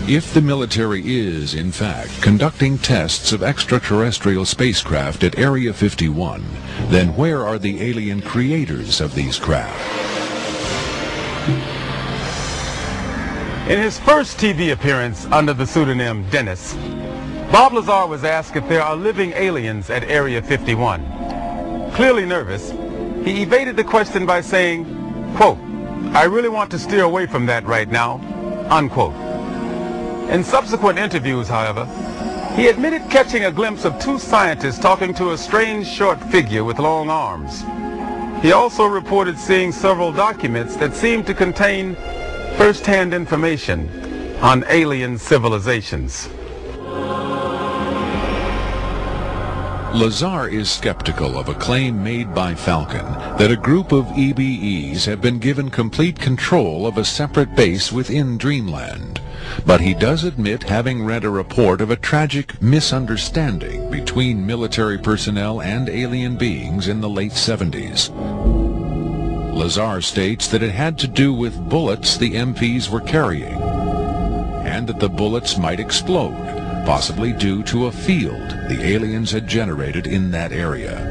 If the military is, in fact, conducting tests of extraterrestrial spacecraft at Area 51, then where are the alien creators of these craft? In his first TV appearance under the pseudonym Dennis, Bob Lazar was asked if there are living aliens at Area 51. Clearly nervous, he evaded the question by saying, quote, "I really want to steer away from that right now," unquote. In subsequent interviews, however, he admitted catching a glimpse of two scientists talking to a strange short figure with long arms. He also reported seeing several documents that seemed to contain first-hand information on alien civilizations. Lazar is skeptical of a claim made by Falcon that a group of EBEs have been given complete control of a separate base within Dreamland. But he does admit having read a report of a tragic misunderstanding between military personnel and alien beings in the late 70s. Lazar states that it had to do with bullets the MPs were carrying, and that the bullets might explode, possibly due to a field the aliens had generated in that area.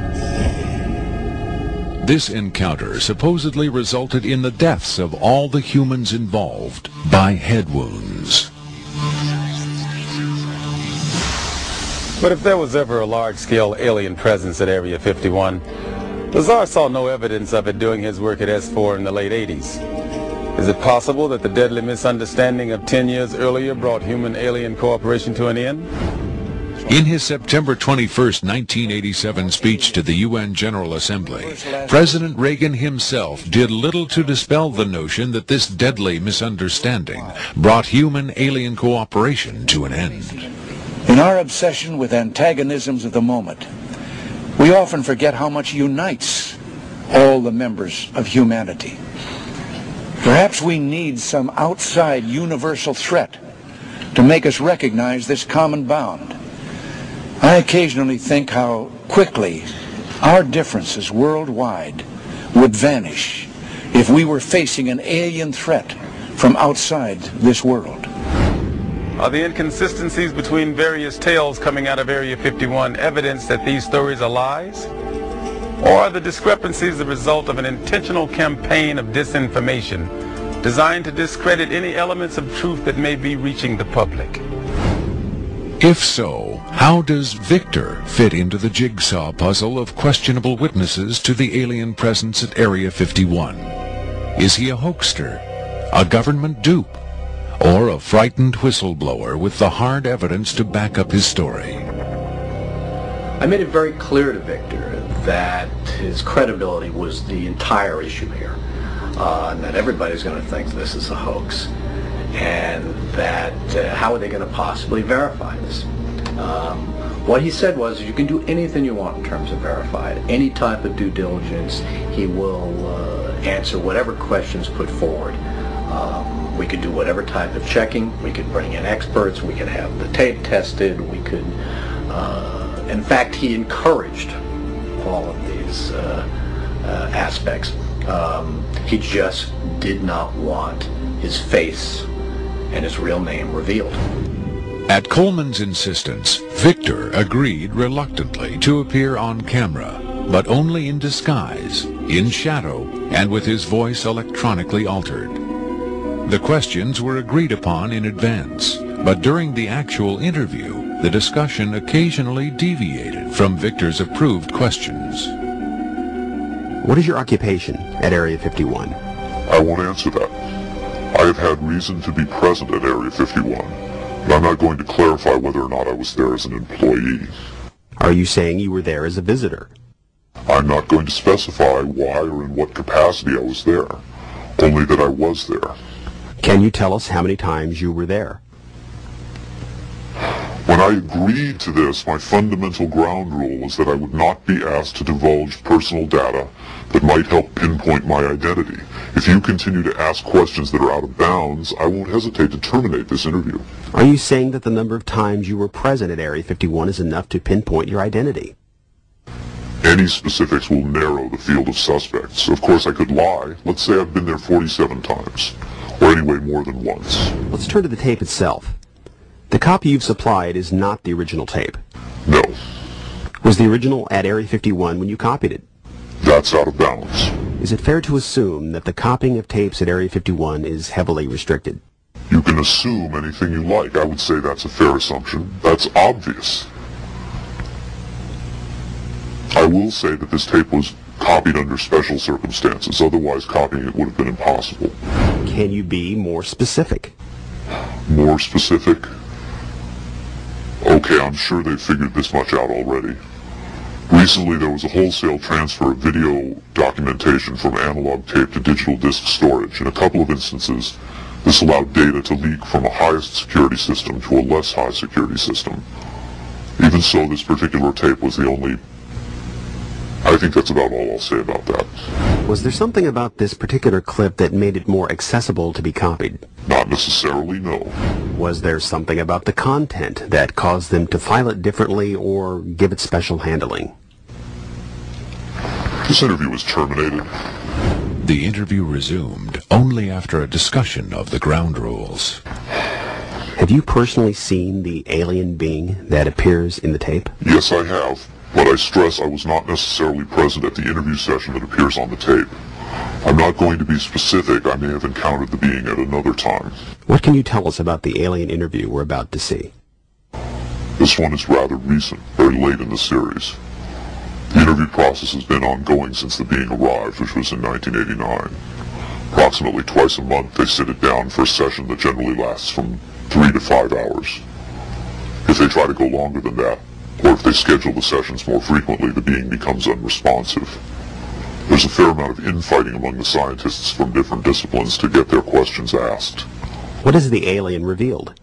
This encounter supposedly resulted in the deaths of all the humans involved by head wounds. But if there was ever a large-scale alien presence at Area 51, Lazar saw no evidence of it during his work at S4 in the late 80s. Is it possible that the deadly misunderstanding of 10 years earlier brought human-alien cooperation to an end? In his September 21, 1987 speech to the UN General Assembly, President Reagan himself did little to dispel the notion that this deadly misunderstanding brought human-alien cooperation to an end. In our obsession with antagonisms of the moment, we often forget how much unites all the members of humanity. Perhaps we need some outside universal threat to make us recognize this common bond. I occasionally think how quickly our differences worldwide would vanish if we were facing an alien threat from outside this world. Are the inconsistencies between various tales coming out of Area 51 evidence that these stories are lies? Or are the discrepancies the result of an intentional campaign of disinformation designed to discredit any elements of truth that may be reaching the public? If so, how does Victor fit into the jigsaw puzzle of questionable witnesses to the alien presence at Area 51? Is he a hoaxer, a government dupe, or a frightened whistleblower with the hard evidence to back up his story? I made it very clear to Victor that his credibility was the entire issue here, and that everybody's going to think this is a hoax, and that how are they going to possibly verify this? What he said was, you can do anything you want in terms of verify it. Any type of due diligence, he will answer whatever questions put forward. We could do whatever type of checking. We could bring in experts. We could have the tape tested. We could, in fact, he encouraged all of these aspects. He just did not want his face and his real name revealed. At Coleman's insistence, Victor agreed reluctantly to appear on camera, but only in disguise, in shadow, and with his voice electronically altered. The questions were agreed upon in advance, but during the actual interview, the discussion occasionally deviated from Victor's approved questions. What is your occupation at Area 51? I won't answer that. I have had reason to be present at Area 51, but I'm not going to clarify whether or not I was there as an employee. Are you saying you were there as a visitor? I'm not going to specify why or in what capacity I was there, only that I was there. Can you tell us how many times you were there? When I agreed to this, my fundamental ground rule was that I would not be asked to divulge personal data that might help pinpoint my identity. If you continue to ask questions that are out of bounds, I won't hesitate to terminate this interview. Are you saying that the number of times you were present at Area 51 is enough to pinpoint your identity? Any specifics will narrow the field of suspects. Of course, I could lie. Let's say I've been there 47 times, or anyway more than once. Let's turn to the tape itself. The copy you've supplied is not the original tape. No, Was the original at Area 51 when you copied it? that's out of bounds. Is it fair to assume that the copying of tapes at Area 51 is heavily restricted? You can assume anything you like. I would say that's a fair assumption. That's obvious. I will say that this tape was copied under special circumstances. Otherwise, copying it would have been impossible. Can you be more specific? More specific? Okay, I'm sure they've figured this much out already. Recently, there was a wholesale transfer of video documentation from analog tape to digital disk storage. In a couple of instances, this allowed data to leak from a highest security system to a less high security system. Even so, this particular tape was the only... I think that's about all I'll say about that. Was there something about this particular clip that made it more accessible to be copied? Not necessarily, no. Was there something about the content that caused them to file it differently or give it special handling? This interview was terminated. The interview resumed only after a discussion of the ground rules. Have you personally seen the alien being that appears in the tape? Yes, I have. But I stress I was not necessarily present at the interview session that appears on the tape. I'm not going to be specific. I may have encountered the being at another time. What can you tell us about the alien interview we're about to see? This one is rather recent, very late in the series. The interview process has been ongoing since the being arrived, which was in 1989. Approximately twice a month, they sit it down for a session that generally lasts from 3 to 5 hours. If they try to go longer than that, or if they schedule the sessions more frequently, the being becomes unresponsive. There's a fair amount of infighting among the scientists from different disciplines to get their questions asked. What has the alien revealed?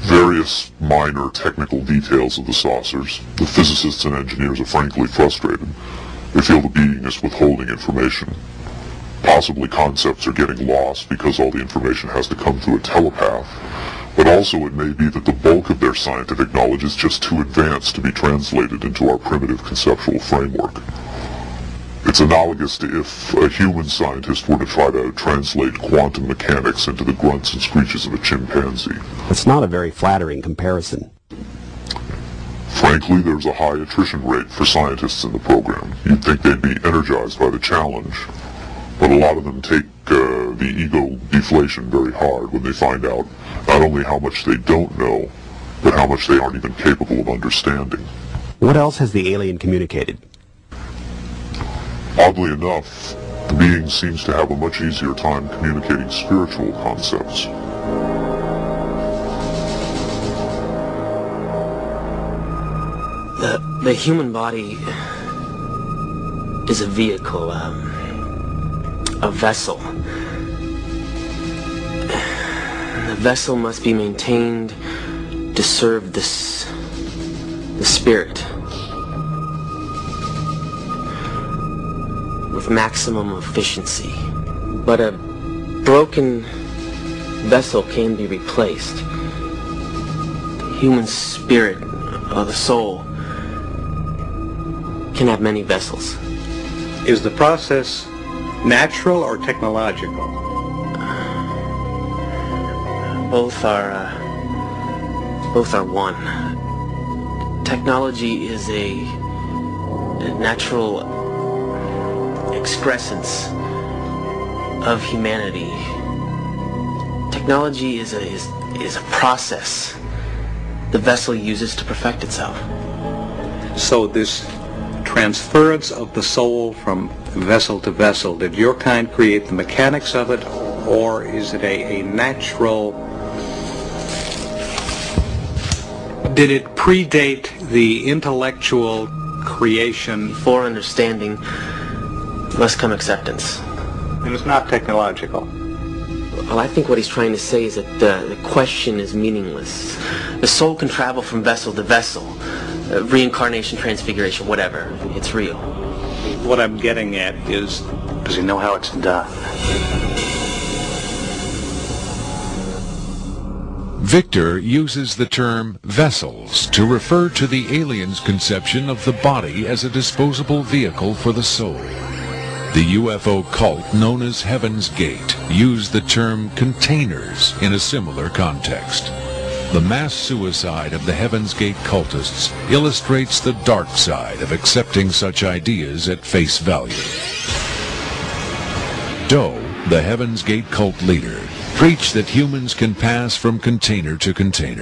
Various minor technical details of the saucers. The physicists and engineers are frankly frustrated. They feel the being is withholding information. Possibly concepts are getting lost because all the information has to come through a telepath. But also it may be that the bulk of their scientific knowledge is just too advanced to be translated into our primitive conceptual framework. It's analogous to if a human scientist were to try to translate quantum mechanics into the grunts and screeches of a chimpanzee. It's not a very flattering comparison. Frankly, there's a high attrition rate for scientists in the program. You'd think they'd be energized by the challenge, but a lot of them take the ego deflation very hard when they find out not only how much they don't know, but how much they aren't even capable of understanding. What else has the alien communicated? Oddly enough, the being seems to have a much easier time communicating spiritual concepts. The human body is a vehicle, a vessel. The vessel must be maintained to serve the spirit with maximum efficiency. But a broken vessel can be replaced. The human spirit, or the soul, can have many vessels. Is the process natural or technological? Both are one. Technology is a natural excrescence of humanity. Technology is a process the vessel uses to perfect itself. So this transference of the soul from vessel to vessel, did your kind create the mechanics of it, or is it a natural... Did it predate the intellectual creation? Before understanding must come acceptance. And it's not technological. Well, I think what he's trying to say is that the question is meaningless. The soul can travel from vessel to vessel. Reincarnation, transfiguration, whatever. It's real. What I'm getting at is, does he know how it's done? Victor uses the term vessels to refer to the alien's conception of the body as a disposable vehicle for the soul. The UFO cult known as Heaven's Gate used the term containers in a similar context. The mass suicide of the Heaven's Gate cultists illustrates the dark side of accepting such ideas at face value. Doe, the Heaven's Gate cult leader, preached that humans can pass from container to container.